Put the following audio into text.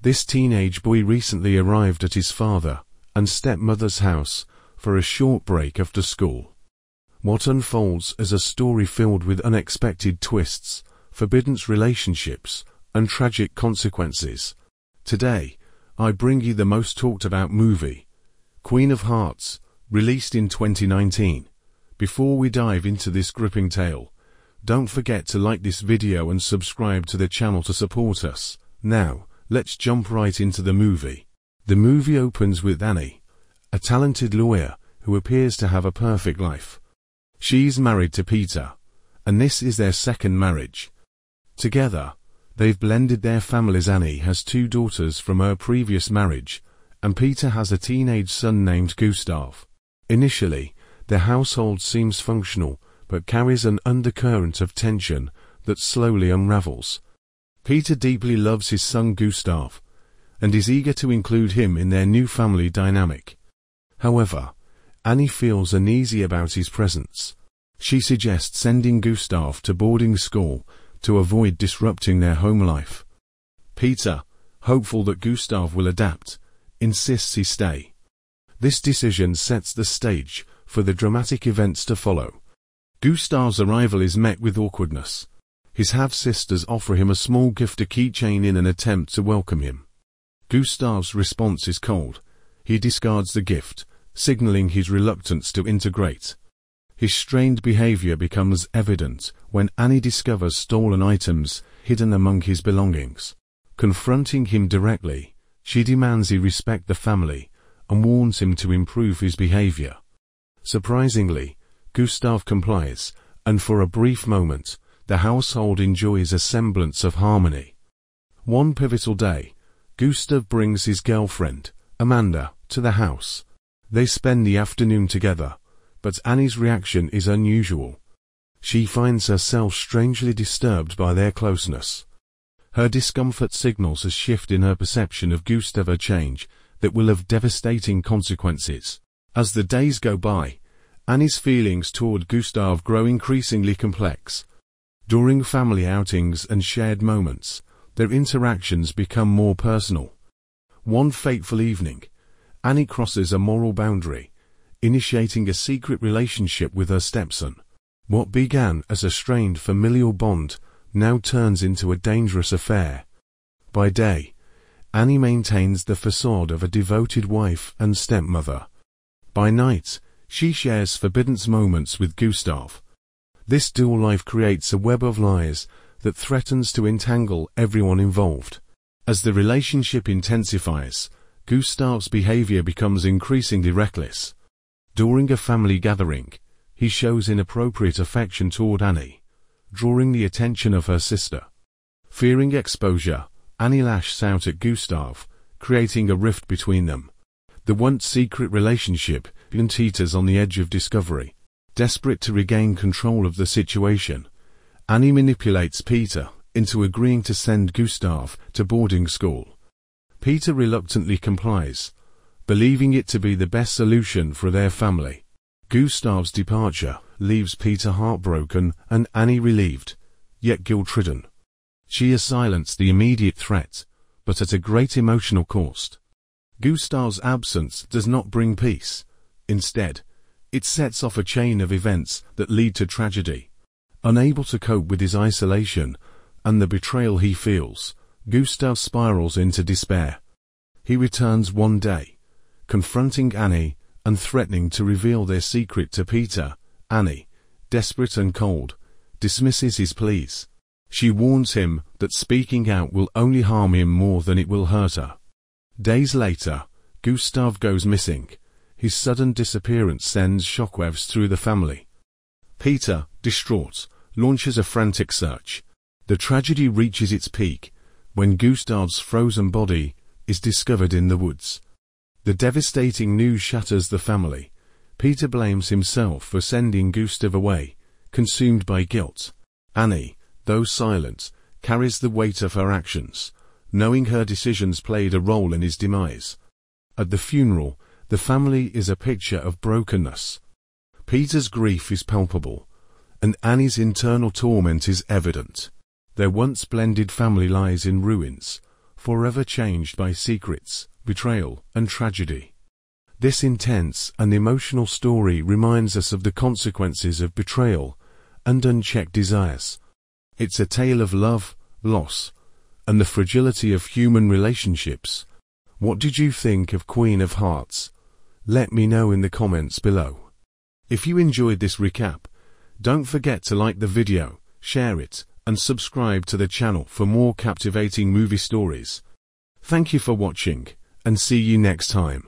This teenage boy recently arrived at his father and stepmother's house for a short break after school. What unfolds is a story filled with unexpected twists, forbidden relationships, and tragic consequences. Today, I bring you the most talked about movie, Queen of Hearts, released in 2019. Before we dive into this gripping tale, don't forget to like this video and subscribe to the channel to support us. Now, let's jump right into the movie. The movie opens with Annie, a talented lawyer who appears to have a perfect life. She's married to Peter, and this is their second marriage. Together, they've blended their families. Annie has 2 daughters from her previous marriage, and Peter has a teenage son named Gustav. Initially, their household seems functional, but carries an undercurrent of tension that slowly unravels. Peter deeply loves his son Gustav, and is eager to include him in their new family dynamic. However, Annie feels uneasy about his presence. She suggests sending Gustav to boarding school to avoid disrupting their home life. Peter, hopeful that Gustav will adapt, insists he stay. This decision sets the stage for the dramatic events to follow. Gustav's arrival is met with awkwardness. His half-sisters offer him a small gift, a keychain, in an attempt to welcome him. Gustav's response is cold. He discards the gift, signaling his reluctance to integrate. His strained behavior becomes evident when Annie discovers stolen items hidden among his belongings. Confronting him directly, she demands he respect the family and warns him to improve his behavior. Surprisingly, Gustav complies, and for a brief moment, the household enjoys a semblance of harmony. One pivotal day, Gustav brings his girlfriend, Amanda, to the house. They spend the afternoon together, but Annie's reaction is unusual. She finds herself strangely disturbed by their closeness. Her discomfort signals a shift in her perception of Gustav, a change that will have devastating consequences. As the days go by, Annie's feelings toward Gustav grow increasingly complex. During family outings and shared moments, their interactions become more personal. One fateful evening, Annie crosses a moral boundary, initiating a secret relationship with her stepson. What began as a strained familial bond now turns into a dangerous affair. By day, Annie maintains the facade of a devoted wife and stepmother. By night, she shares forbidden moments with Gustav. This dual life creates a web of lies that threatens to entangle everyone involved. As the relationship intensifies, Gustav's behavior becomes increasingly reckless. During a family gathering, he shows inappropriate affection toward Annie, drawing the attention of her sister. Fearing exposure, Annie lashes out at Gustav, creating a rift between them. The once secret relationship teeters on the edge of discovery. Desperate to regain control of the situation, Annie manipulates Peter into agreeing to send Gustav to boarding school. Peter reluctantly complies, believing it to be the best solution for their family. Gustav's departure leaves Peter heartbroken and Annie relieved, yet guilt-ridden. She has silenced the immediate threat, but at a great emotional cost. Gustav's absence does not bring peace. Instead, it sets off a chain of events that lead to tragedy. Unable to cope with his isolation and the betrayal he feels, Gustav spirals into despair. He returns one day, confronting Annie and threatening to reveal their secret to Peter. Annie, desperate and cold, dismisses his pleas. She warns him that speaking out will only harm him more than it will hurt her. Days later, Gustav goes missing. His sudden disappearance sends shockwaves through the family. Peter, distraught, launches a frantic search. The tragedy reaches its peak when Gustav's frozen body is discovered in the woods. The devastating news shatters the family. Peter blames himself for sending Gustav away, consumed by guilt. Annie, though silent, carries the weight of her actions, knowing her decisions played a role in his demise. At the funeral, the family is a picture of brokenness. Peter's grief is palpable, and Annie's internal torment is evident. Their once blended family lies in ruins, forever changed by secrets, betrayal, and tragedy. This intense and emotional story reminds us of the consequences of betrayal and unchecked desires. It's a tale of love, loss, and the fragility of human relationships. What did you think of Queen of Hearts? Let me know in the comments below. If you enjoyed this recap, don't forget to like the video, share it, and subscribe to the channel for more captivating movie stories. Thank you for watching, and see you next time.